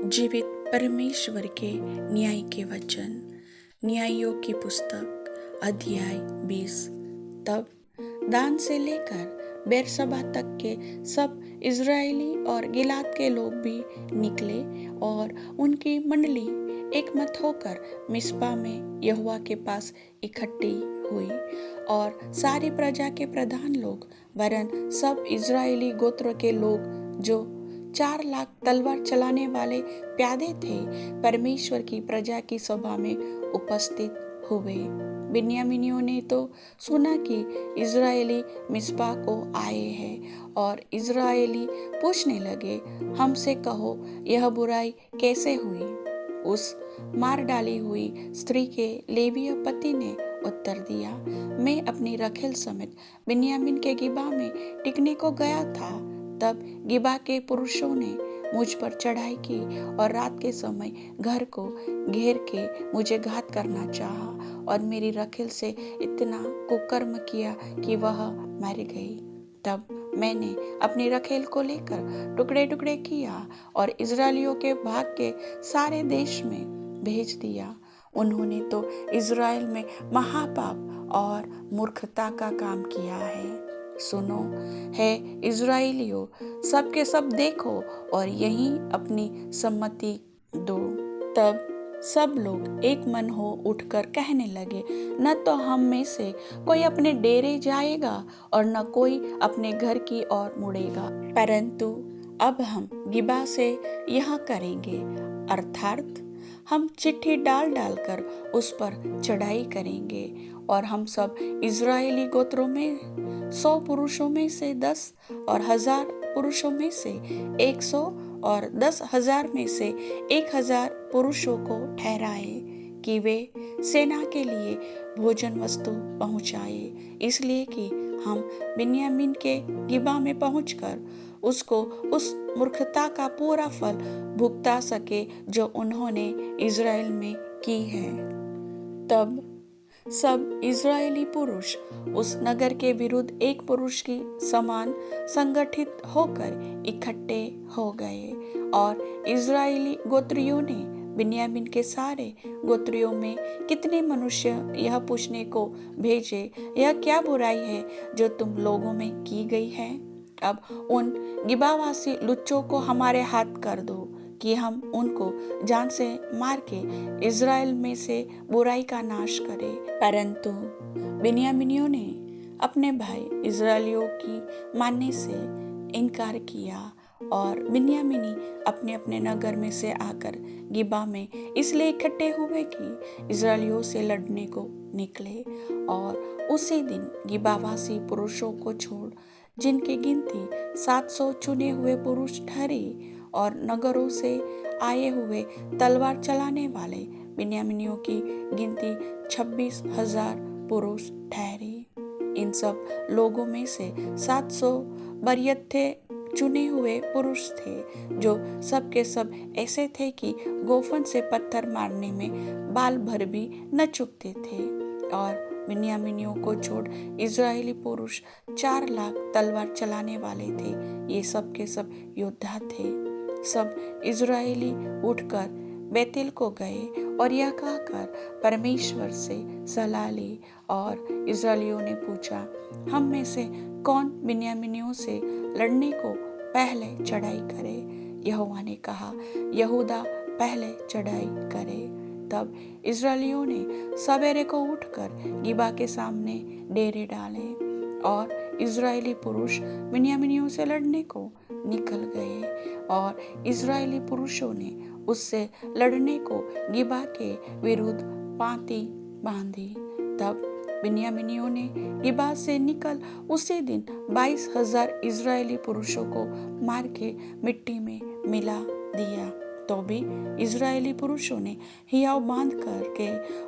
जीवित परमेश्वर के न्याय के वचन। न्यायों की पुस्तक अध्याय 20। तब दान से लेकर बेरसबा तक के सब इज़राइली और गिलाद के लोग भी निकले और उनकी मंडली एकमत होकर मिस्पा में यहोवा के पास इकट्ठी हुई। और सारी प्रजा के प्रधान लोग वरन सब इज़राइली गोत्र के लोग जो 4 लाख तलवार चलाने वाले प्यादे थे, परमेश्वर की प्रजा की सभा में उपस्थित हुए। बिन्यामीनियों ने तो सुना कि इज़राइली मिस्पा को आए हैं और इज़राइली पूछने लगे, हमसे कहो यह बुराई कैसे हुई। उस मार डाली हुई स्त्री के लेवीय पति ने उत्तर दिया, मैं अपनी रखेल समेत बिन्यामीन के गिबा में टिकने को गया था। तब गिबा के पुरुषों ने मुझ पर चढ़ाई की और रात के समय घर को घेर के मुझे घात करना चाहा और मेरी रखेल से इतना कुकर्म किया कि वह मर गई। तब मैंने अपनी रखेल को लेकर टुकड़े टुकड़े किया और इज़राइलियों के भाग के सारे देश में भेज दिया। उन्होंने तो इज़राइल में महापाप और मूर्खता का काम किया है। सुनो है इज़राइलियों, सब के सब देखो और यही अपनी सम्मति दो। तब सब लोग एक मन हो उठकर कहने लगे, न तो हम में से कोई अपने डेरे जाएगा और न कोई अपने घर की ओर मुड़ेगा, परंतु अब हम गिबा से यह करेंगे, अर्थात हम चिट्ठी डाल डालकर उस पर चढ़ाई करेंगे और हम सब इज़राइली गोत्रों में 100 पुरुषों में से 10 और 1000 पुरुषों में से 100 और 10,000 में से 1000 पुरुषों को ठहराए कि वे सेना के लिए भोजन वस्तु पहुंचाए, इसलिए कि हम बिन्यामीन के गिबा में पहुंचकर उसको उस मूर्खता का पूरा फल भुगता सके जो उन्होंने इज़राइल में की है। तब सब इज़राइली पुरुष उस नगर के विरुद्ध एक पुरुष की समान संगठित होकर इकट्ठे हो गए और इज़राइली गोत्रियों ने बिन्यामीन के सारे गोत्रियों में कितने मनुष्य यह पूछने को भेजे, यह क्या बुराई है जो तुम लोगों में की गई है। अब उन गिबावासी लुच्चों को हमारे हाथ कर दो कि हम उनको जान से मार के इज़राइल में से बुराई का नाश करें। परंतु बिन्यामीनियों ने अपने भाई इज़राइलियों की मानने से इनकार किया और बिन्यामीनी अपने अपने नगर में से आकर गिबा में इसलिए इकट्ठे हुए कि इज़राइलियों से लड़ने को निकले। और उसी दिन गिबावासी पुरुषों को छोड़ जिनकी गिनती 700 चुने हुए पुरुष ठहरी और नगरों से आए हुए तलवार चलाने वाले बिन्यामीनियों की गिनती 26,000 पुरुष ठहरी। इन सब लोगों में से 700 बरियथे चुने हुए पुरुष थे, जो सब के सब ऐसे थे कि गोफन से पत्थर मारने में बाल भर भी न चुकते थे। और बिन्यामीनियों को छोड़ इज़राइली पुरुष 4 लाख तलवार चलाने वाले थे। ये सब के सब योद्धा थे। सब इज़राइली उठकर बेतेल को गए और यह कहकर परमेश्वर से सलाह ली। और इज़राइलियों ने पूछा, हम में से कौन बिन्यामीनियों से लड़ने को पहले चढ़ाई करे। यहोवा ने कहा, यहूदा पहले चढ़ाई करे। तब इज़राइलियों ने सवेरे को उठकर गिबा के सामने डेरे डाले और इज़राइली पुरुष बिन्यामीनियों से लड़ने को निकल गए और इज़राइली पुरुषों ने उससे लड़ने को गिबा के विरुद्ध पाँति बांधी। तब बिन्यामीनियों ने गिबा से निकल उसी दिन 22,000 इज़राइली पुरुषों को मार के मिट्टी में मिला दिया। तो भी इज़राइली पुरुषों ने हियाव बांध करके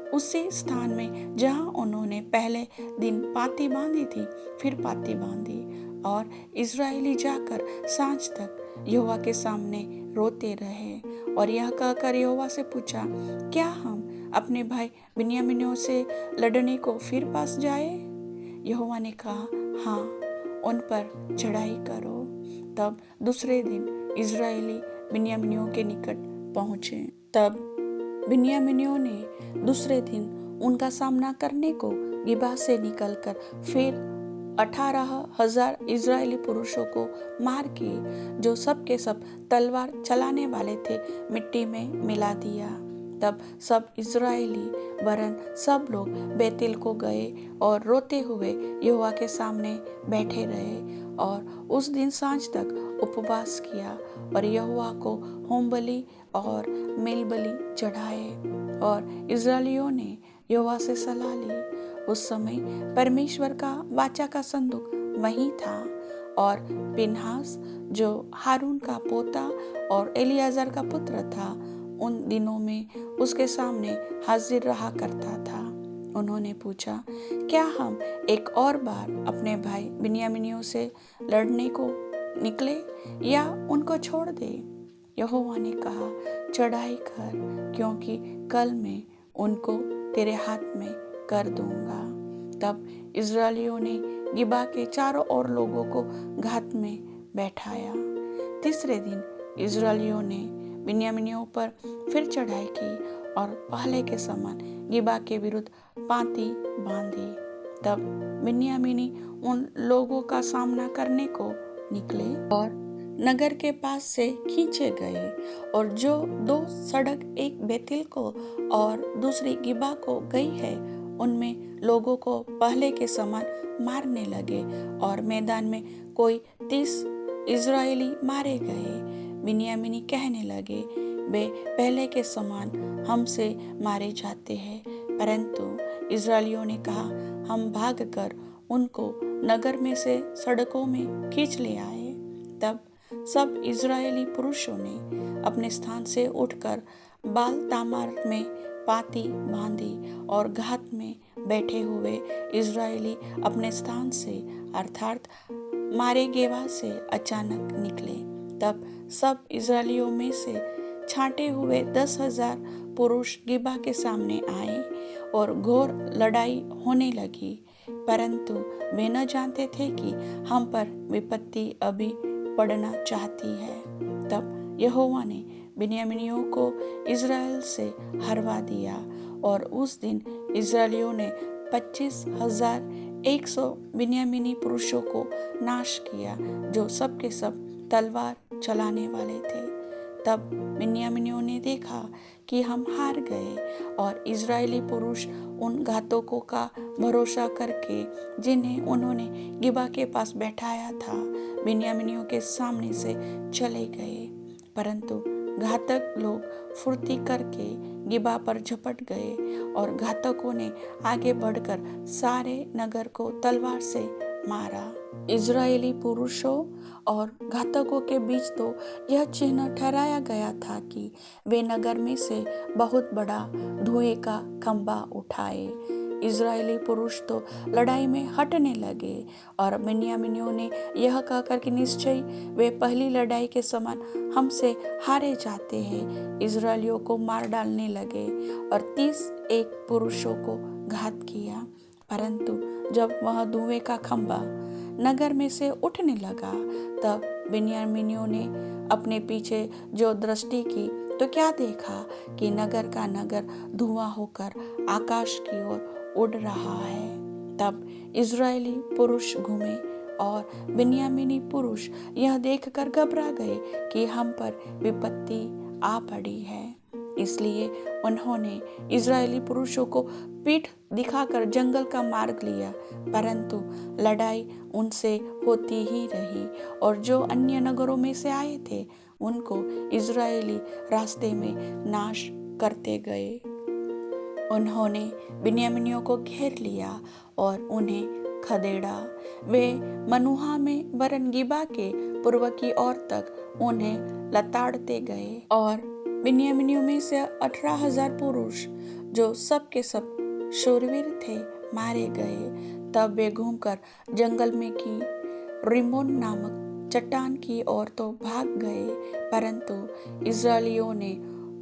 उसी स्थान में जहां उन्होंने पहले दिन पाती बांधी थी फिर पाती बांधी। और इज़राइली जाकर सांझ तक यहोवा के सामने रोते रहे और यह कहकर यहोवा से पूछा, क्या हम अपने भाई बिन्यामीनियों से लड़ने को फिर पास जाए। यहोवा ने कहा, हाँ, उन पर चढ़ाई करो। तब दूसरे दिन इज़राइली बिन्यामीनियों के निकट पहुँचे। तब बिन्यामीनियों ने दूसरे दिन उनका सामना करने को गिबा से निकलकर फिर 18,000 इजरायली पुरुषों को मार के, जो सब के सब तलवार चलाने वाले थे, मिट्टी में मिला दिया। तब सब इजरायली वरन सब लोग बेतेल को गए और रोते हुए यहोवा के सामने बैठे रहे और उस दिन सांझ तक उपवास किया और यहोवा को होम बलि और मेल बलि चढ़ाए। और इजरायलियों ने यहोवा से सलाह ली। उस समय परमेश्वर का वाचा का संदूक वहीं था और पिनहास, जो हारून का पोता और एलियाजर का पुत्र था, उन दिनों में उसके सामने हाजिर रहा करता था। उन्होंने पूछा, क्या हम एक और बार अपने भाई बिन्यामीनियों से लड़ने को निकले या उनको छोड़ दे? यहोवा ने कहा, चढ़ाई कर, क्योंकि कल मैं उनको तेरे हाथ में कर दूंगा। तब इजरायलियों ने गिबा के चारों ओर लोगों को घात में बैठाया। तीसरे दिन इजरायलियों ने बिन्यामीनियों पर फिर चढ़ाई की और पहले के समान गिबा के विरुद्ध पाँति बांधी। तब बिन्यामीनी उन लोगों का सामना करने को निकले और नगर के पास से खींचे गए, और जो दो सड़क, एक बेतेल को और दूसरी गिबा को गई है, उनमें लोगों को पहले के समान मारने लगे और मैदान में कोई 30 इजरायली मारे गए। बिन्यामीनी कहने लगे, वे पहले के समान हमसे मारे जाते हैं। परंतु इजरायलियों ने कहा, हम भागकर उनको नगर में से सड़कों में खींच ले आए। तब सब इजरायली पुरुषों ने अपने स्थान से उठकर बाल तामार में पाती बांधी और घात में बैठे हुए इजरायली अपने स्थान से अर्थात मारे गेवा से अचानक निकले। तब सब इजरायलियों में से छांटे हुए 10,000 पुरुष गिबा के सामने आए और घोर लड़ाई होने लगी, परंतु वे न जानते थे कि हम पर विपत्ति अभी पड़ना चाहती है। तब यहोवा ने बिन्यामीनियों को इजराइल से हरवा दिया और उस दिन इजरायलियों ने 25,100 बिन्यामीनी पुरुषों को नाश किया, जो सब के सब तलवार चलाने वाले थे। तब बिन्यामीनियों ने देखा कि हम हार गए और इजरायली पुरुष उन घातकों का भरोसा करके, जिन्हें उन्होंने गिबा के पास बैठाया था, बिन्यामीनियों के सामने से चले गए। परंतु घातक लोग फुर्ती करके गिबा पर झपट गए और घातकों ने आगे बढ़कर सारे नगर को तलवार से मारा। इजरायली पुरुषों और घातकों के बीच तो यह चिन्ह ठहराया गया था कि वे नगर में से बहुत बड़ा धुएं का खंभा उठाए। इजरायली पुरुष तो लड़ाई में हटने लगे और बिन्यामीनियों ने यह कहकर कि निश्चय वे पहली लड़ाई के समान हमसे हारे जाते हैं, इजरायलियों को मार डालने लगे और 31 पुरुषों को घात किया। परंतु जब वह धुएं का खंभा नगर में से उठने लगा, तब बिन्यामीनियों ने अपने पीछे जो दृष्टि की तो क्या देखा कि नगर का नगर धुआं होकर आकाश की ओर उड़ रहा है। तब इजरायली पुरुष घूमे और बिन्यामीनी पुरुष यह देखकर घबरा गए कि हम पर विपत्ति आ पड़ी है। इसलिए उन्होंने इजरायली पुरुषों को पीठ दिखाकर जंगल का मार्ग लिया, परंतु लड़ाई उनसे होती ही रही और जो अन्य नगरों में से आए थे उनको इजरायली रास्ते में नाश करते गए। उन्होंने बिन्यामीनियों को घेर लिया और उन्हें खदेड़ा। वे मनुहा में वरन गिबा के पूर्व की ओर तक उन्हें लताड़ते गए और बिन्यामीनियों में से 18,000 पुरुष, जो सब के सब शूरवीर थे, मारे गए। तब वे घूमकर जंगल में की रिमोन नामक चट्टान की ओर तो भाग गए, परंतु इजरायलियों ने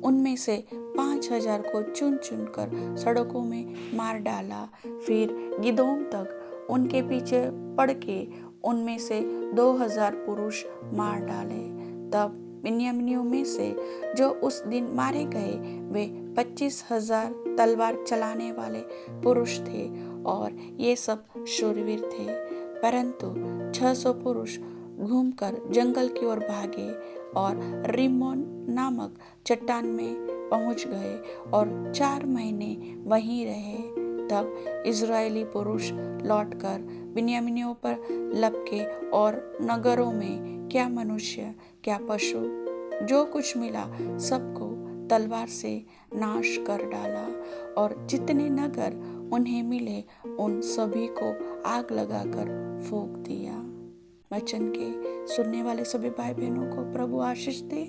उनमें से 5,000 को चुन चुनकर सड़कों में मार डाला। फिर गिदोम तक उनके पीछे पड़ के उनमें से 2,000 पुरुष मार डाले। तब बिन्यामीनियों में से जो उस दिन मारे गए वे 25,000 तलवार चलाने वाले पुरुष थे और ये सब शूरवीर थे। परंतु 600 पुरुष घूमकर जंगल की ओर भागे और रिम्मोन नामक चट्टान में पहुंच गए और 4 महीने वहीं रहे। तब इज़राइली पुरुष लौटकर बिन्यामीनियों पर लपके और नगरों में क्या मनुष्य क्या पशु जो कुछ मिला सबको तलवार से नाश कर डाला और जितने नगर उन्हें मिले उन सभी को आग लगाकर फूंक दिया। वचन के सुनने वाले सभी भाई बहनों को प्रभु आशीष दे।